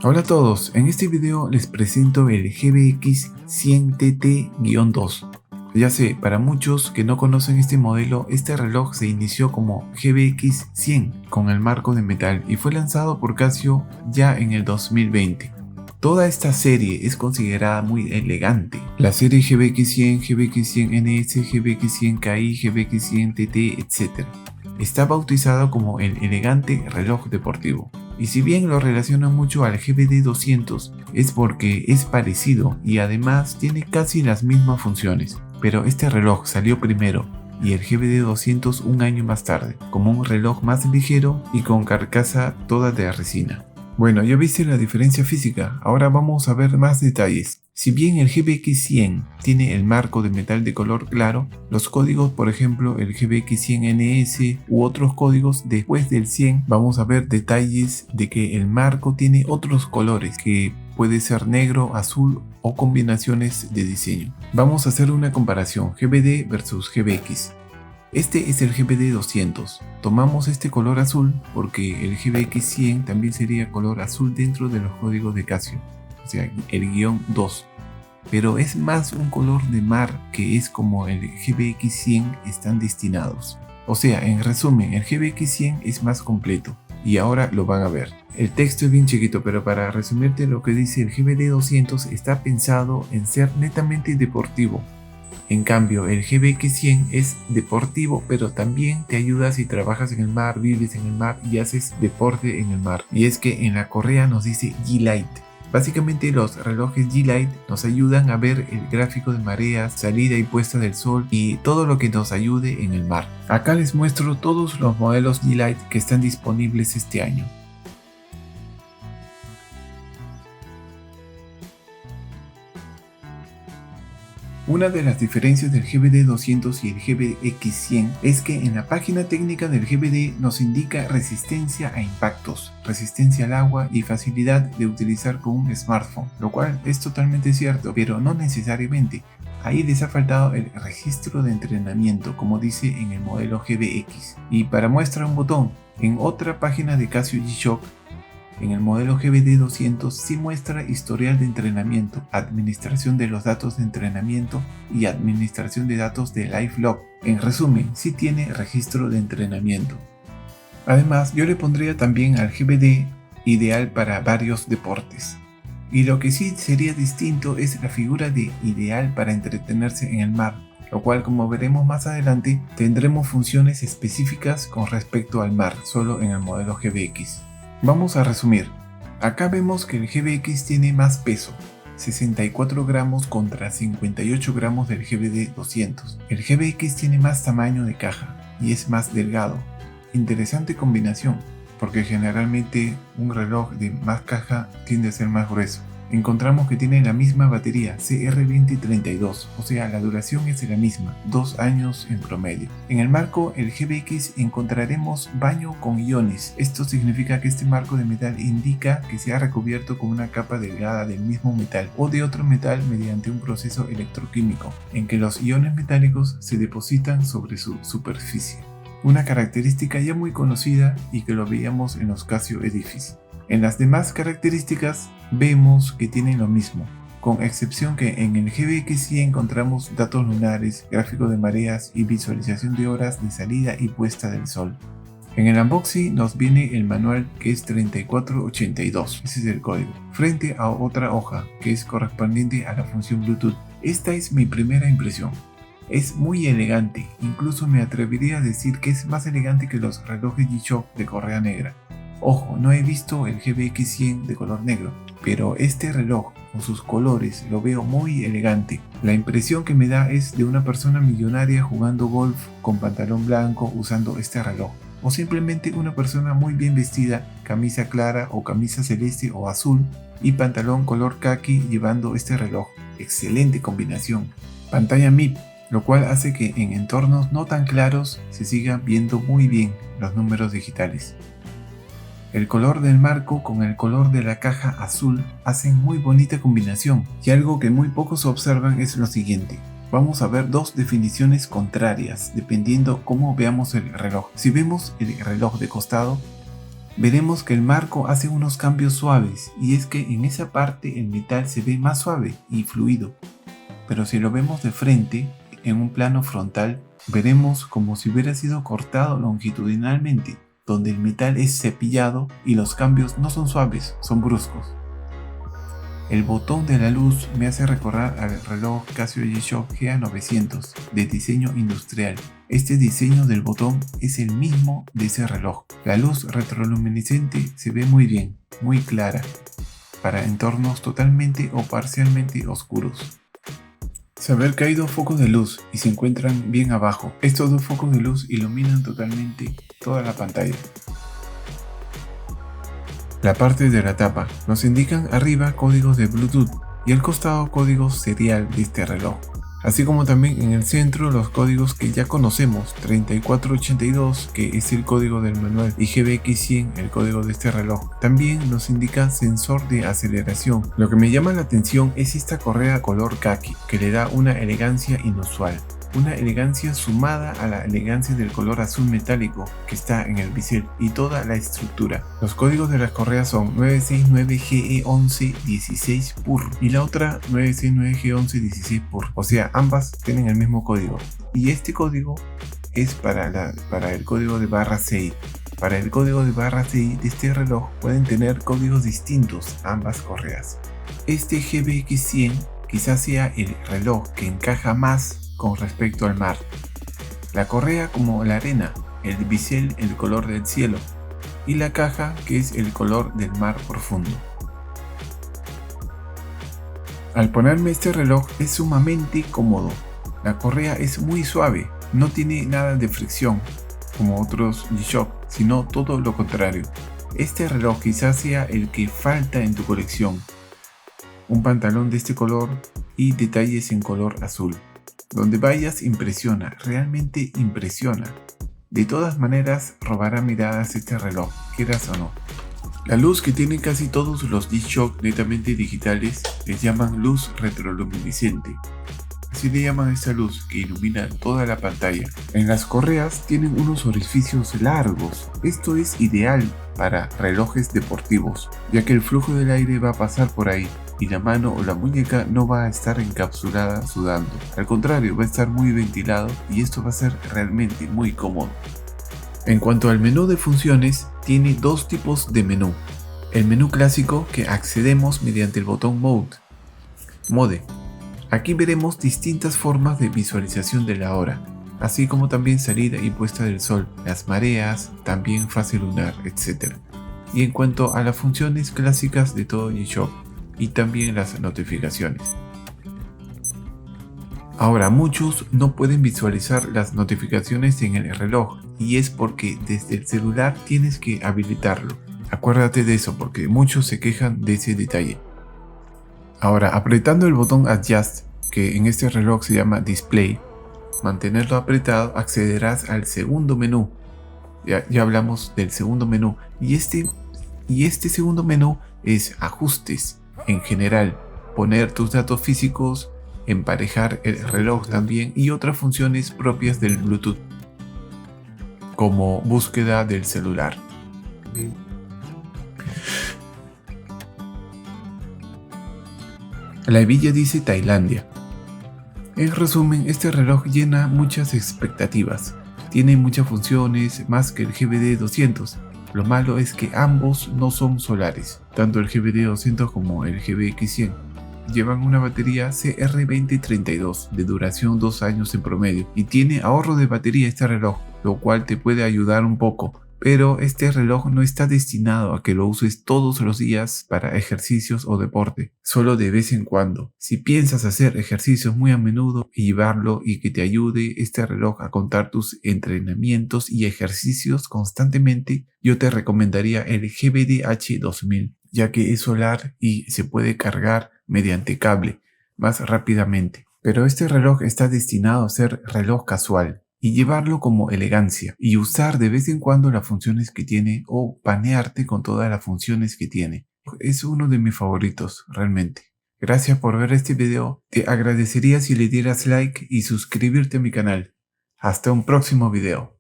Hola a todos, en este video les presento el GBX 100TT-2. Ya sé, para muchos que no conocen este modelo, este reloj se inició como GBX 100 con el marco de metal y fue lanzado por Casio ya en el 2020. Toda esta serie es considerada muy elegante. La serie GBX 100, GBX 100 NS, GBX 100 KI, GBX 100 TT, etc. Está bautizado como el elegante reloj deportivo. Y si bien lo relacionan mucho al GBD 200, es porque es parecido y además tiene casi las mismas funciones. Pero este reloj salió primero y el GBD 200 un año más tarde, como un reloj más ligero y con carcasa toda de resina. Bueno, ya viste la diferencia física, ahora vamos a ver más detalles. Si bien el GBX 100 tiene el marco de metal de color claro, los códigos, por ejemplo el GBX 100 NS u otros códigos después del 100, vamos a ver detalles de que el marco tiene otros colores que puede ser negro, azul o combinaciones de diseño. Vamos a hacer una comparación GBD versus GBX. Este es el GBD 200. Tomamos este color azul porque el GBX 100 también sería color azul dentro de los códigos de Casio, o sea, el guión 2. Pero es más un color de mar que es como el GBX 100 están destinados. O sea, en resumen, el GBX 100 es más completo y ahora lo van a ver. El texto es bien chiquito, pero para resumirte lo que dice el GBD 200 está pensado en ser netamente deportivo. En cambio, el GBX 100 es deportivo, pero también te ayuda si trabajas en el mar, vives en el mar y haces deporte en el mar. Y es que en la correa nos dice G-Light. Básicamente los relojes G-Light nos ayudan a ver el gráfico de mareas, salida y puesta del sol y todo lo que nos ayude en el mar. Acá les muestro todos los modelos G-Light que están disponibles este año. Una de las diferencias del GBD 200 y el GBX 100 es que en la página técnica del GBD nos indica resistencia a impactos, resistencia al agua y facilidad de utilizar con un smartphone, lo cual es totalmente cierto, pero no necesariamente. Ahí les ha faltado el registro de entrenamiento, como dice en el modelo GBX. Y para muestra un botón, en otra página de Casio G-Shock, en el modelo GBD 200 sí muestra historial de entrenamiento, administración de los datos de entrenamiento y administración de datos de LiveLog. En resumen, sí tiene registro de entrenamiento. Además, yo le pondría también al GBD ideal para varios deportes. Y lo que sí sería distinto es la figura de ideal para entretenerse en el mar, lo cual, como veremos más adelante, tendremos funciones específicas con respecto al mar, solo en el modelo GBX. Vamos a resumir. Acá vemos que el GBX tiene más peso, 64 gramos contra 58 gramos del GBD 200. El GBX tiene más tamaño de caja y es más delgado. Interesante combinación, porque generalmente un reloj de más caja tiende a ser más grueso. Encontramos que tiene la misma batería CR2032, o sea, la duración es la misma, 2 años en promedio. En el marco, el GBX encontraremos baño con iones. Esto significa que este marco de metal indica que se ha recubierto con una capa delgada del mismo metal o de otro metal mediante un proceso electroquímico, en que los iones metálicos se depositan sobre su superficie. Una característica ya muy conocida y que lo veíamos en los Casio Edifice. En las demás características vemos que tienen lo mismo, con excepción que en el GBX 100 encontramos datos lunares, gráfico de mareas y visualización de horas de salida y puesta del sol. En el unboxing nos viene el manual que es 3482, ese es el código, frente a otra hoja que es correspondiente a la función Bluetooth. Esta es mi primera impresión. Es muy elegante, incluso me atrevería a decir que es más elegante que los relojes G-Shock de correa negra. Ojo, no he visto el GBX 100 de color negro, pero este reloj con sus colores lo veo muy elegante. La impresión que me da es de una persona millonaria jugando golf con pantalón blanco usando este reloj. O simplemente una persona muy bien vestida, camisa clara o camisa celeste o azul y pantalón color khaki llevando este reloj. Excelente combinación. Pantalla MIP, lo cual hace que en entornos no tan claros se sigan viendo muy bien los números digitales. El color del marco con el color de la caja azul hacen muy bonita combinación, y algo que muy pocos observan es lo siguiente. Vamos a ver dos definiciones contrarias dependiendo cómo veamos el reloj. Si vemos el reloj de costado, veremos que el marco hace unos cambios suaves, y es que en esa parte el metal se ve más suave y fluido. Pero si lo vemos de frente, en un plano frontal, veremos como si hubiera sido cortado longitudinalmente, donde el metal es cepillado y los cambios no son suaves, son bruscos. El botón de la luz me hace recordar al reloj Casio G-Shock GA900 de diseño industrial. Este diseño del botón es el mismo de ese reloj. La luz retroluminiscente se ve muy bien, muy clara, para entornos totalmente o parcialmente oscuros. Saber que hay dos focos de luz y se encuentran bien abajo. Estos dos focos de luz iluminan totalmente toda la pantalla. La parte de la tapa nos indican arriba códigos de Bluetooth y al costado códigos serial de este reloj, así como también en el centro los códigos que ya conocemos, 3482 que es el código del manual y GBX100 el código de este reloj. También nos indica sensor de aceleración. Lo que me llama la atención es esta correa color khaki que le da una elegancia inusual. Una elegancia sumada a la elegancia del color azul metálico que está en el bisel y toda la estructura. Los códigos de las correas son 969GE1116 PUR y la otra 969G1116 PUR, o sea, ambas tienen el mismo código. Y este código es para el código de barra CI. Para el código de barra CI de este reloj pueden tener códigos distintos ambas correas. Este GBX100 quizás sea el reloj que encaja más con respecto al mar. La correa como la arena, el bisel el color del cielo y la caja que es el color del mar profundo. Al ponerme este reloj es sumamente cómodo. La correa es muy suave, no tiene nada de fricción como otros G-Shock, sino todo lo contrario. Este reloj quizás sea el que falta en tu colección. Un pantalón de este color y detalles en color azul. Donde vayas impresiona, realmente impresiona. De todas maneras robará miradas este reloj, quieras o no. La luz que tienen casi todos los G-Shock netamente digitales les llaman luz retroluminiscente. Así le llaman a esta luz que ilumina toda la pantalla. En las correas tienen unos orificios largos. Esto es ideal para relojes deportivos, ya que el flujo del aire va a pasar por ahí y la mano o la muñeca no va a estar encapsulada sudando. Al contrario, va a estar muy ventilado y esto va a ser realmente muy cómodo. En cuanto al menú de funciones, tiene dos tipos de menú. El menú clásico que accedemos mediante el botón Mode. Aquí veremos distintas formas de visualización de la hora, así como también salida y puesta del sol, las mareas, también fase lunar, etc. Y en cuanto a las funciones clásicas de todo G-Shock, y también las notificaciones. Ahora, muchos no pueden visualizar las notificaciones en el reloj y es porque desde el celular tienes que habilitarlo. Acuérdate de eso porque muchos se quejan de ese detalle. Ahora, apretando el botón Adjust, que en este reloj se llama Display, mantenerlo apretado accederás al segundo menú. Ya hablamos del segundo menú y este segundo menú es Ajustes. En general, poner tus datos físicos, emparejar el reloj también y otras funciones propias del Bluetooth, como búsqueda del celular. La hebilla dice Tailandia. En resumen, este reloj llena muchas expectativas. Tiene muchas funciones, más que el GBD 200. Lo malo es que ambos no son solares, tanto el GBD 200 como el GBX100. Llevan una batería CR2032 de duración 2 años en promedio y tiene ahorro de batería este reloj, lo cual te puede ayudar un poco. Pero este reloj no está destinado a que lo uses todos los días para ejercicios o deporte, solo de vez en cuando. Si piensas hacer ejercicios muy a menudo y llevarlo y que te ayude este reloj a contar tus entrenamientos y ejercicios constantemente, yo te recomendaría el GBD-H 2000, ya que es solar y se puede cargar mediante cable más rápidamente. Pero este reloj está destinado a ser reloj casual y llevarlo como elegancia y usar de vez en cuando las funciones que tiene o panearte con todas las funciones que tiene. Es uno de mis favoritos, realmente. Gracias por ver este video, te agradecería si le dieras like y suscribirte a mi canal. Hasta un próximo video.